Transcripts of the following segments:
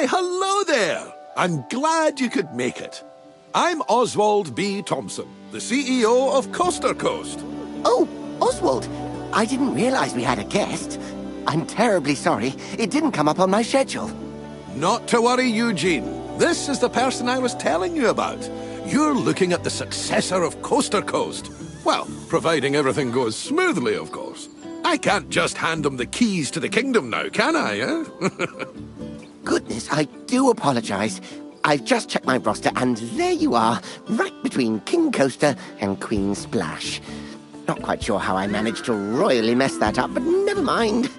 Why, hello there! I'm glad you could make it. I'm Oswald B. Thompson, the CEO of Coaster Coast. Oh, Oswald, I didn't realize we had a guest. I'm terribly sorry. It didn't come up on my schedule. Not to worry, Eugene. This is the person I was telling you about. You're looking at the successor of Coaster Coast. Well, providing everything goes smoothly, of course. I can't just hand him the keys to the kingdom now, can I, eh? Goodness, I do apologize. I've just checked my roster, and there you are, right between King Coaster and Queen Splash. Not quite sure how I managed to royally mess that up, but never mind.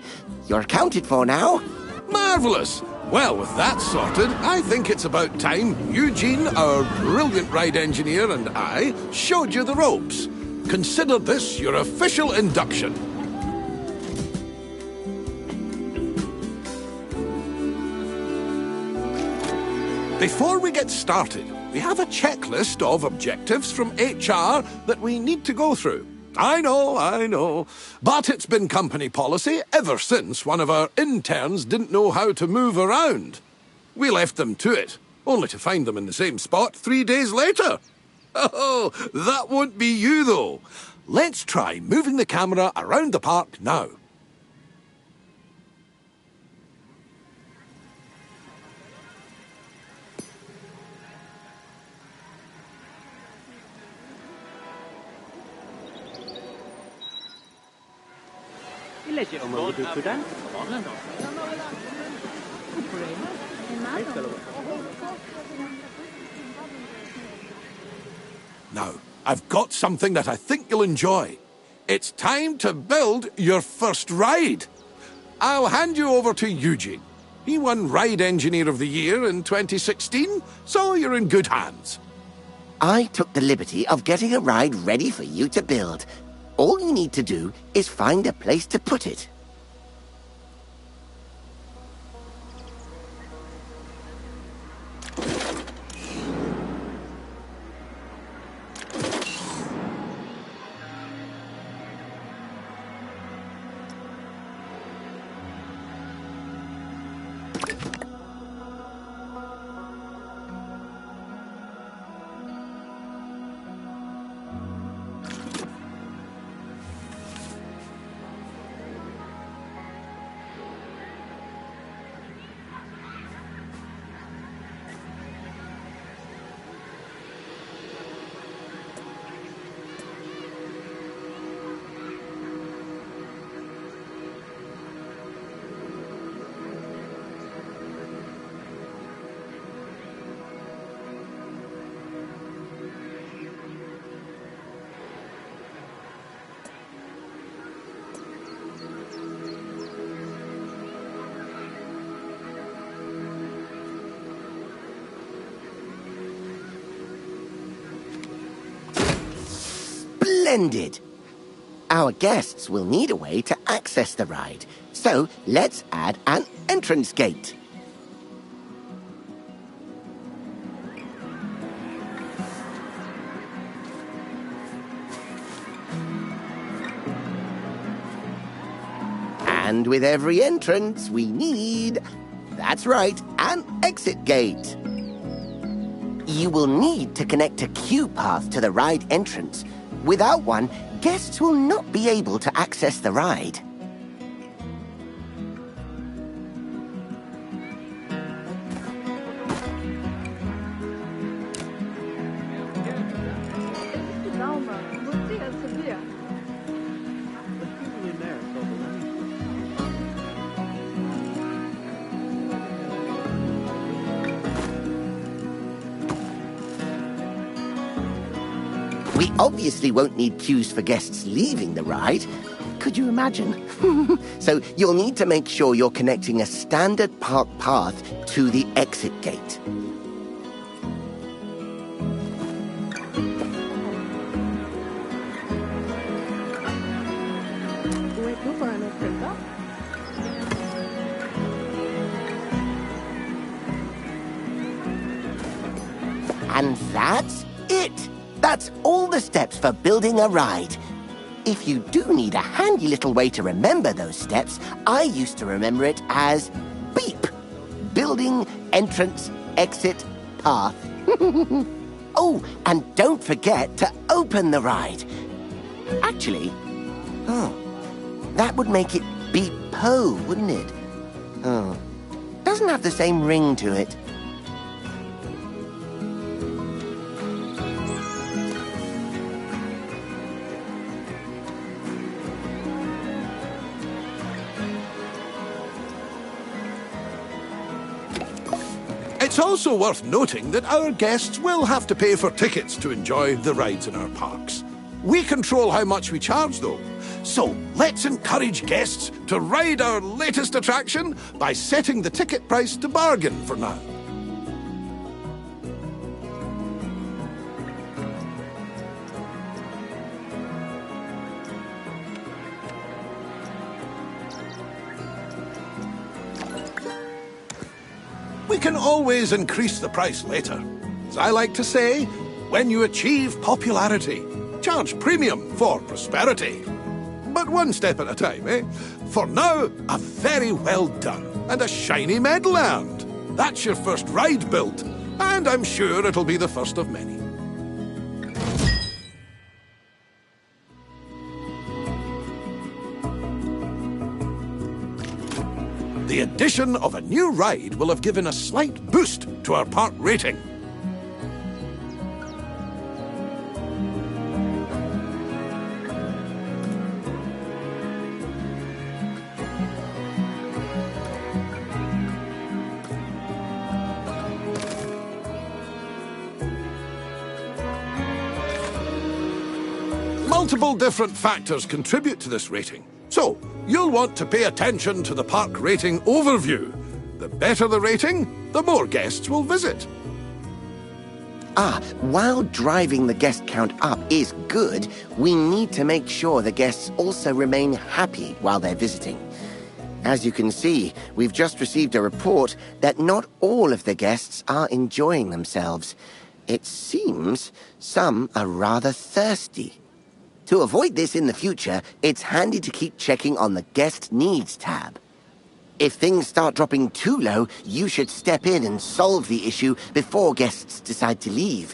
You're accounted for now. Marvellous! Well, with that sorted, I think it's about time Eugene, our brilliant ride engineer, and I showed you the ropes. Consider this your official induction. Before we get started, we have a checklist of objectives from HR that we need to go through. I know, but it's been company policy ever since one of our interns didn't know how to move around. We left them to it, only to find them in the same spot 3 days later. Oh, that won't be you, though. Let's try moving the camera around the park now. Now, I've got something that I think you'll enjoy. It's time to build your first ride. I'll hand you over to Eugene. He won Ride Engineer of the Year in 2016, so you're in good hands. I took the liberty of getting a ride ready for you to build. All you need to do is find a place to put it. Splendid! Our guests will need a way to access the ride, so let's add an entrance gate. And with every entrance, we need, that's right, an exit gate. You will need to connect a queue path to the ride entrance. Without one, guests will not be able to access the ride. We obviously won't need queues for guests leaving the ride. Could you imagine? So you'll need to make sure you're connecting a standard park path to the exit gate. And that's it! That's all the steps for building a ride. If you do need a handy little way to remember those steps, I used to remember it as BEEP. Building entrance, exit, path. Oh, and don't forget to open the ride. Actually, that would make it Beep Po, wouldn't it? Oh, doesn't have the same ring to it. It's also worth noting that our guests will have to pay for tickets to enjoy the rides in our parks. We control how much we charge, though. So let's encourage guests to ride our latest attraction by setting the ticket price to bargain for now. We can always increase the price later. As I like to say, when you achieve popularity, charge premium for prosperity. But one step at a time, eh? For now, a very well done and a shiny medal earned. That's your first ride built, and I'm sure it'll be the first of many. The addition of a new ride will have given a slight boost to our park rating. Multiple different factors contribute to this rating. So, you'll want to pay attention to the park rating overview. The better the rating, the more guests will visit. While driving the guest count up is good, we need to make sure the guests also remain happy while they're visiting. As you can see, we've just received a report that not all of the guests are enjoying themselves. It seems some are rather thirsty. To avoid this in the future, it's handy to keep checking on the Guest Needs tab. If things start dropping too low, you should step in and solve the issue before guests decide to leave.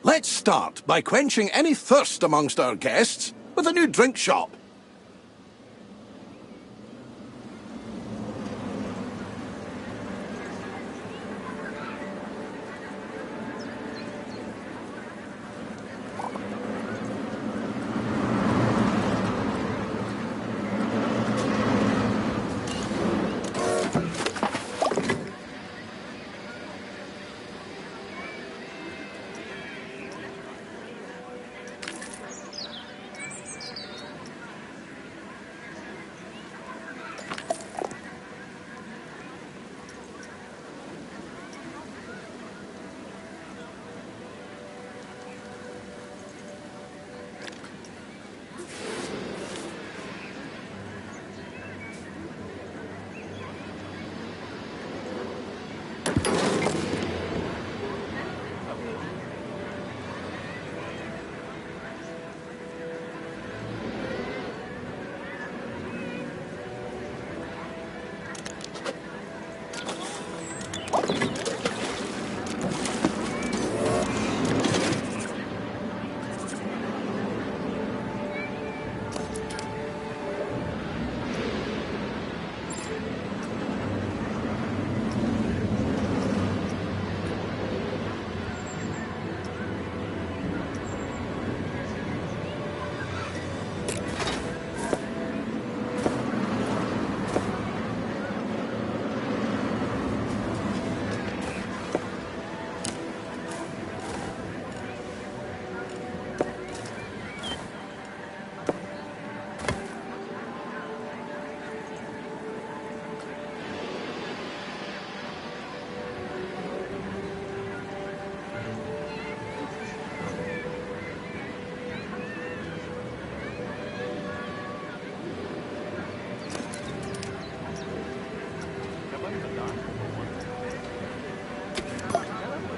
Let's start by quenching any thirst amongst our guests with a new drink shop.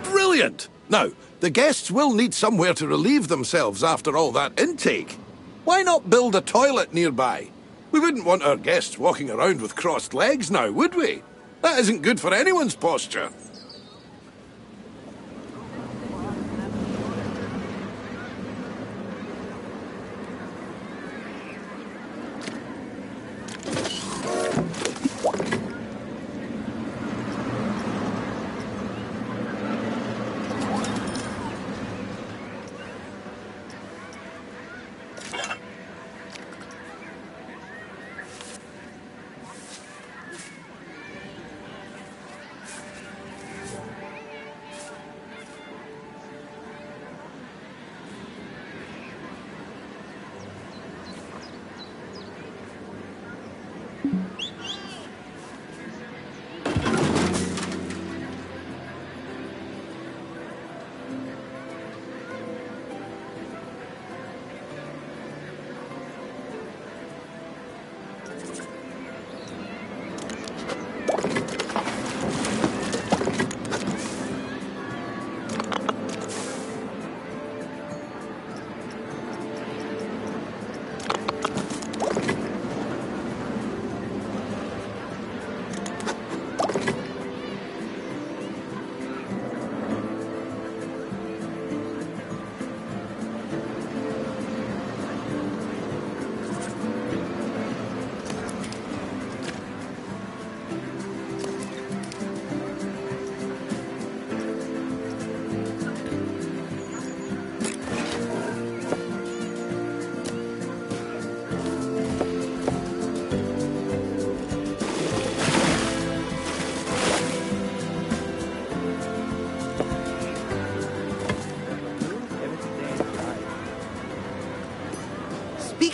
Brilliant! Now, the guests will need somewhere to relieve themselves after all that intake. Why not build a toilet nearby? We wouldn't want our guests walking around with crossed legs now, would we? That isn't good for anyone's posture.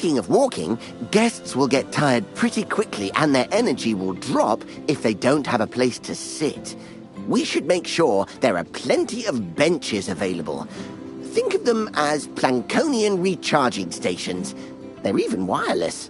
Speaking of walking, guests will get tired pretty quickly and their energy will drop if they don't have a place to sit. We should make sure there are plenty of benches available. Think of them as Plankonian recharging stations. They're even wireless.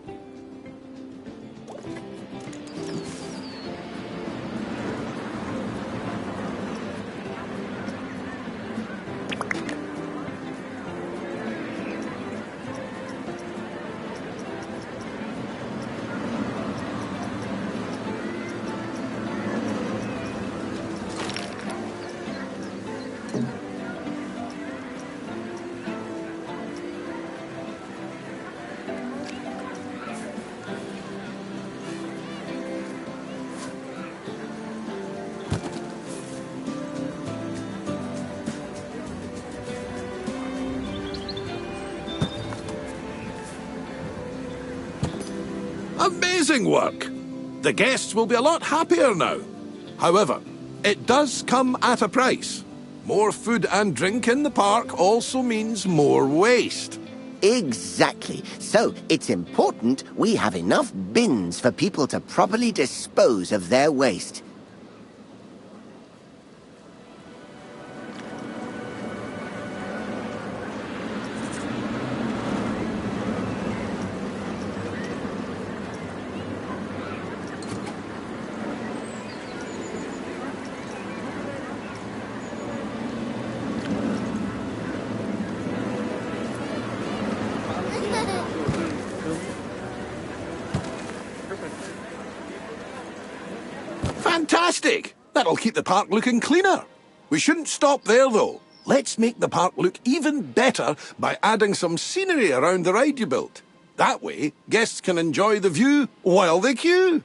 Amazing work! The guests will be a lot happier now. However, it does come at a price. More food and drink in the park also means more waste. Exactly. So it's important we have enough bins for people to properly dispose of their waste. Fantastic! That'll keep the park looking cleaner. We shouldn't stop there, though. Let's make the park look even better by adding some scenery around the ride you built. That way, guests can enjoy the view while they queue.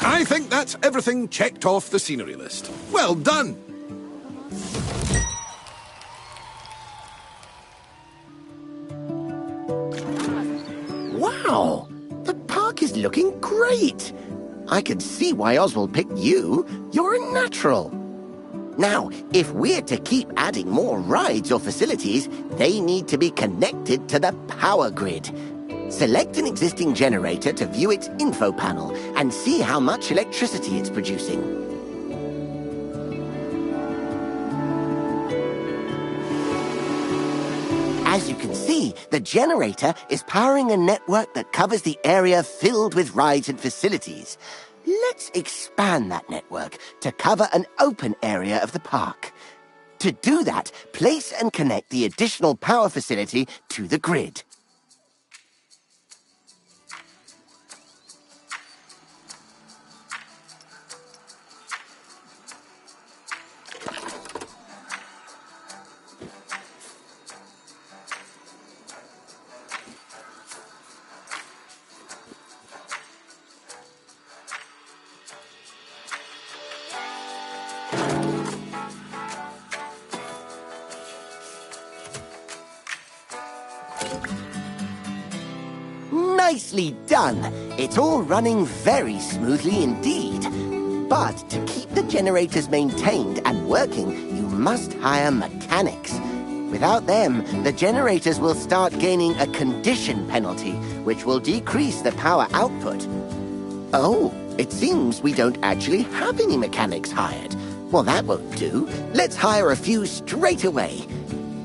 I think that's everything checked off the scenery list. Well done! Wow! The park is looking great! I can see why Oswald picked you. You're a natural. Now, if we're to keep adding more rides or facilities, they need to be connected to the power grid. Select an existing generator to view its info panel and see how much electricity it's producing. As you can see, the generator is powering a network that covers the area filled with rides and facilities. Let's expand that network to cover an open area of the park. To do that, place and connect the additional power facility to the grid. Nicely done. It's all running very smoothly indeed. But to keep the generators maintained and working, you must hire mechanics. Without them, the generators will start gaining a condition penalty, which will decrease the power output. Oh, it seems we don't actually have any mechanics hired. Well, that won't do. Let's hire a few straight away.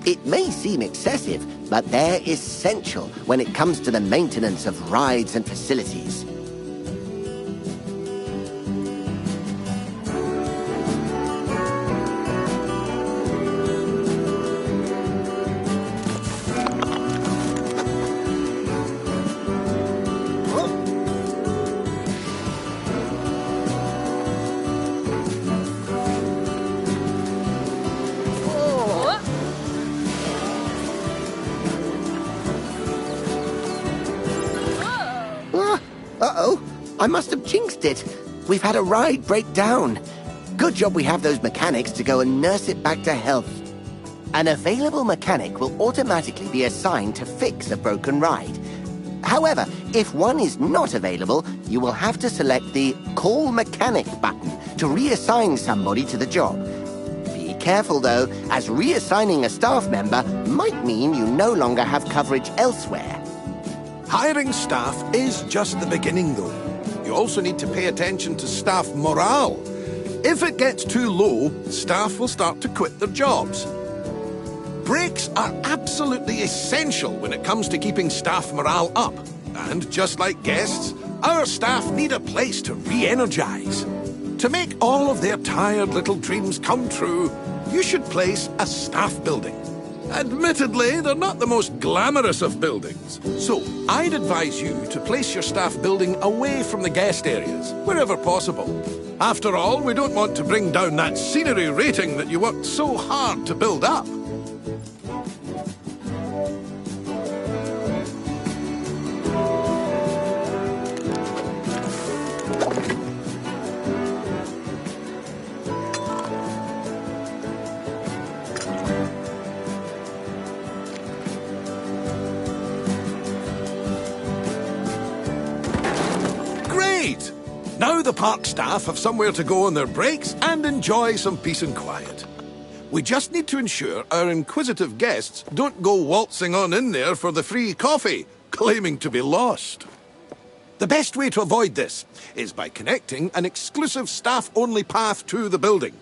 It may seem excessive, but they're essential when it comes to the maintenance of rides and facilities. Uh-oh, I must have jinxed it. We've had a ride break down. Good job we have those mechanics to go and nurse it back to health. An available mechanic will automatically be assigned to fix a broken ride. However, if one is not available, you will have to select the Call Mechanic button to reassign somebody to the job. Be careful though, as reassigning a staff member might mean you no longer have coverage elsewhere. Hiring staff is just the beginning, though. You also need to pay attention to staff morale. If it gets too low, staff will start to quit their jobs. Breaks are absolutely essential when it comes to keeping staff morale up. And just like guests, our staff need a place to re-energize. To make all of their tired little dreams come true, you should place a staff building. Admittedly, they're not the most glamorous of buildings. So, I'd advise you to place your staff building away from the guest areas, wherever possible. After all, we don't want to bring down that scenery rating that you worked so hard to build up. Now the park staff have somewhere to go on their breaks and enjoy some peace and quiet. We just need to ensure our inquisitive guests don't go waltzing on in there for the free coffee, claiming to be lost. The best way to avoid this is by connecting an exclusive staff-only path to the building.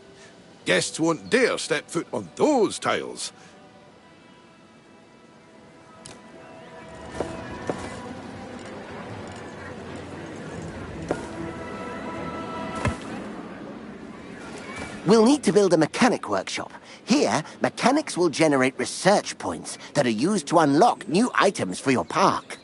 Guests won't dare step foot on those tiles. We'll need to build a mechanic workshop. Here, mechanics will generate research points that are used to unlock new items for your park.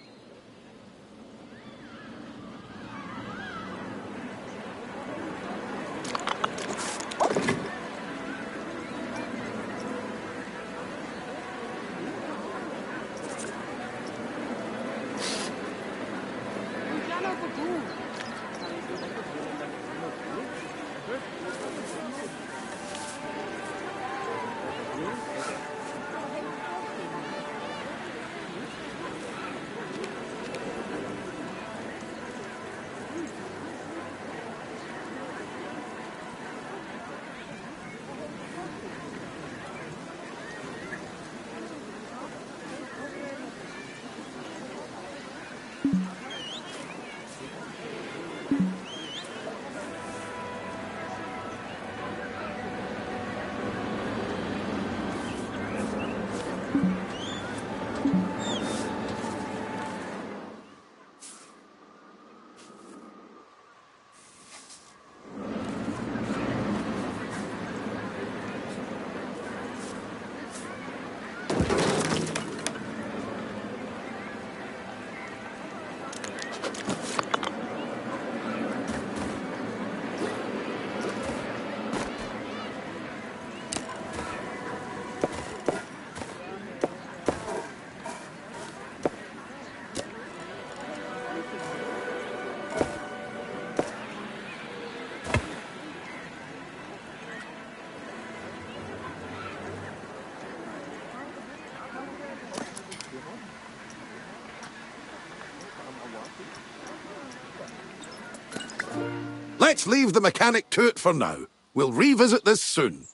Let's leave the mechanic to it for now. We'll revisit this soon.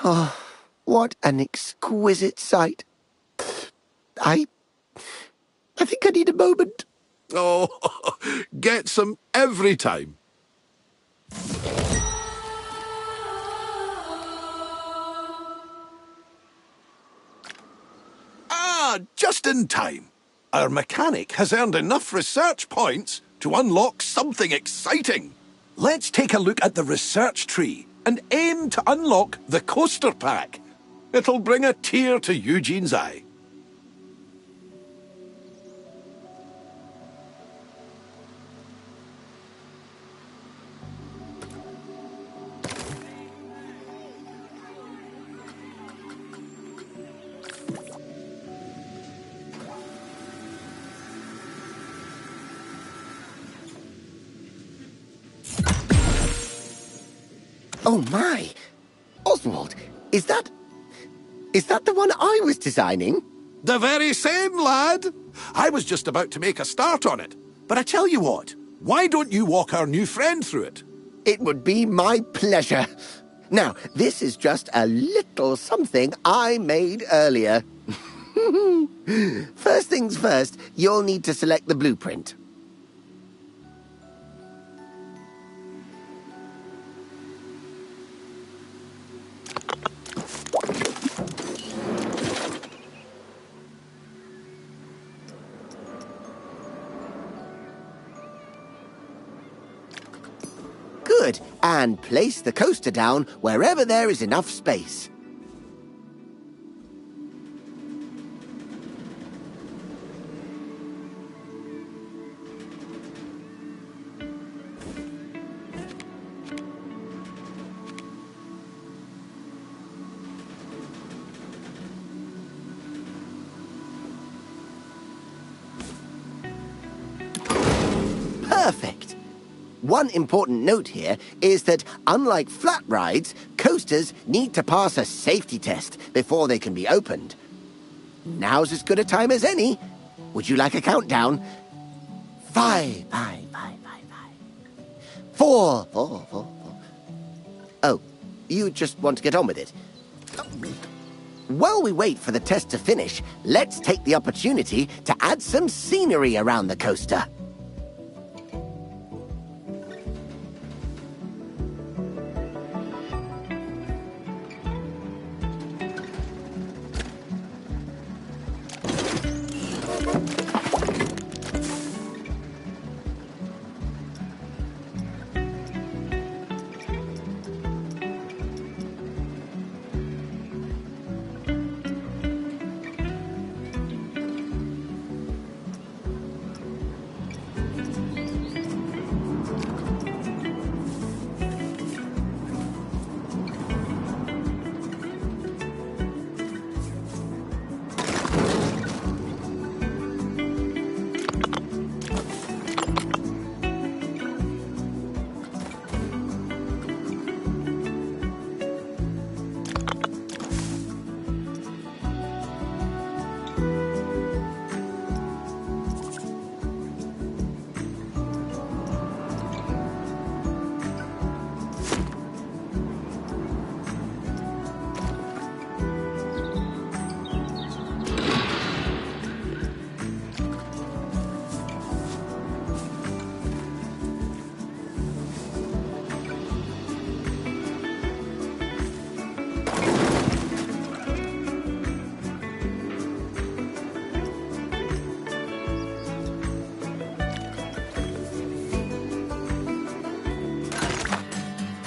Oh, what an exquisite sight. I think I need a moment. Oh, get some every time. Ah, just in time. Our mechanic has earned enough research points to unlock something exciting. Let's take a look at the research tree and aim to unlock the coaster pack. It'll bring a tear to Eugene's eye. Oh my! Oswald, is that the one I was designing? The very same, lad. I was just about to make a start on it. But I tell you what, why don't you walk our new friend through it? It would be my pleasure. Now, this is just a little something I made earlier. First things first, you'll need to select the blueprint. Good, and place the coaster down wherever there is enough space. Perfect. One important note here is that, unlike flat rides, coasters need to pass a safety test before they can be opened. Now's as good a time as any. Would you like a countdown? 5, 4, 4. Oh, you just want to get on with it. While we wait for the test to finish, let's take the opportunity to add some scenery around the coaster.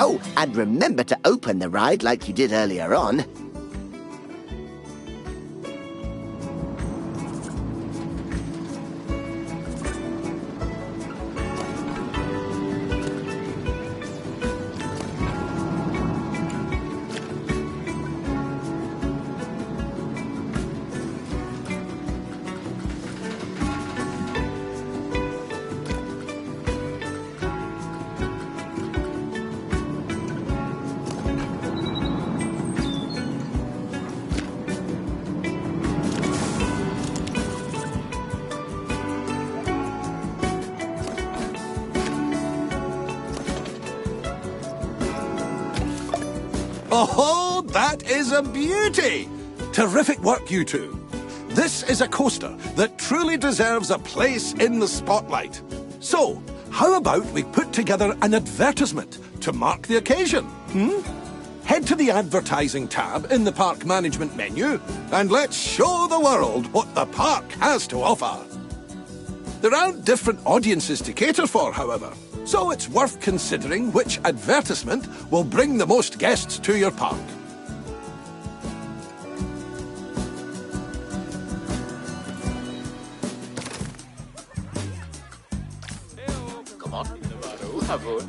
Oh, and remember to open the ride like you did earlier on. Oh, that is a beauty! Terrific work, you two. This is a coaster that truly deserves a place in the spotlight. So, how about we put together an advertisement to mark the occasion? Head to the advertising tab in the park management menu and let's show the world what the park has to offer. There aren't different audiences to cater for, however, so it's worth considering which advertisement will bring the most guests to your park. Come on, jawohl.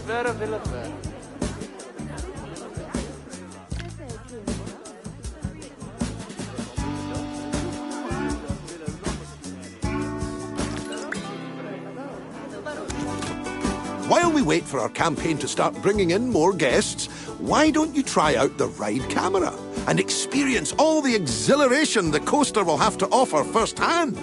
Vera wil het wel. While we wait for our campaign to start bringing in more guests, why don't you try out the ride camera and experience all the exhilaration the coaster will have to offer firsthand?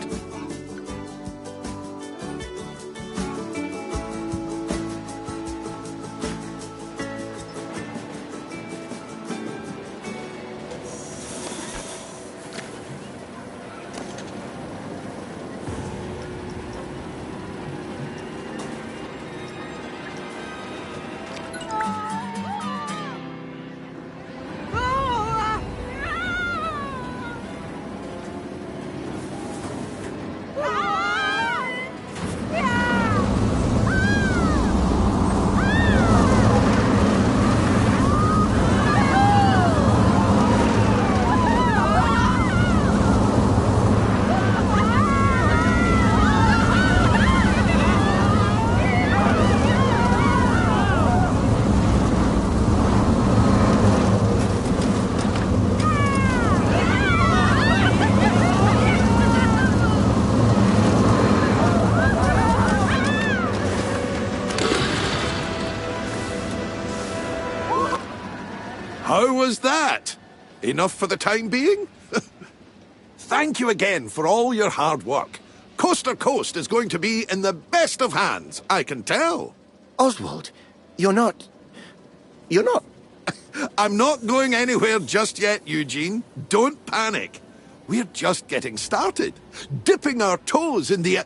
How was that? Enough for the time being? Thank you again for all your hard work. Coaster Coast is going to be in the best of hands, I can tell. Oswald, you're not... I'm not going anywhere just yet, Eugene. Don't panic. We're just getting started, dipping our toes in the...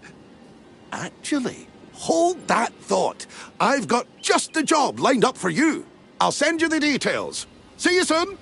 Actually, hold that thought. I've got just the job lined up for you. I'll send you the details. See you soon.